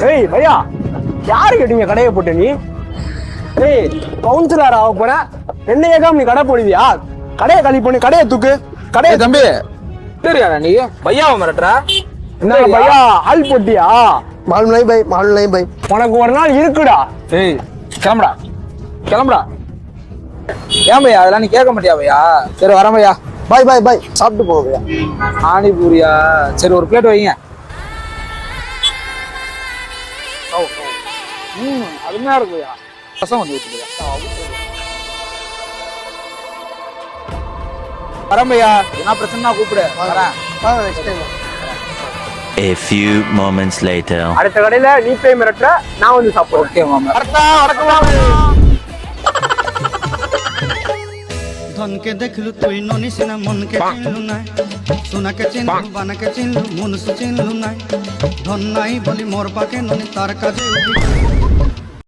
ஏய் பையா, யாரு கேட்டீங்க கடையை போட்டு நீ? ஏய் கவுன்சிலர் ஆக போற, என்ன கேட்காம நீ கடை போடுவியா? கடையை காலி பண்ணி கடையை தூக்கு. கடையை தம்பி சரியாடா நீ பையாவை மிரட்டுற? என்ன பையா, ஆள் போட்டியா? मालूम नहीं भाई, मालूम नहीं भाई। உனக்கு ஒரு நாள் இருக்குடா. ஏய் கிளம்புடா கிளம்புடா. ஏன் பையா அதெல்லாம் நீ கேட்க மாட்டியா பையா? சரி வரேன் பையா. भाई भाई भाई சாப்பிட்டு போ भैया। ஆனிபூரியா? சரி ஒரு பிளேட் வைங்க. அருமையா இருக்கு பையா. ரசம் வந்து ஊத்து பையா. வரேன் பையா, என்ன பிரச்சனை கூப்பிடு வரேன். हाँ next time. A few moments later. அடுத்த கடையில நீ போய் மிரட்டுற, நான் வந்து சாப்பிடுறேன். ஓகே மாமா. ধনকে দেখলু তুই ননিস না মনকে চিনলু নাই সোনাকে চিনলু বানাকে চিনলু মনুষ চিনলু নাই ধন নাই বলি মোর পাকে ননি তার কাজে উঠি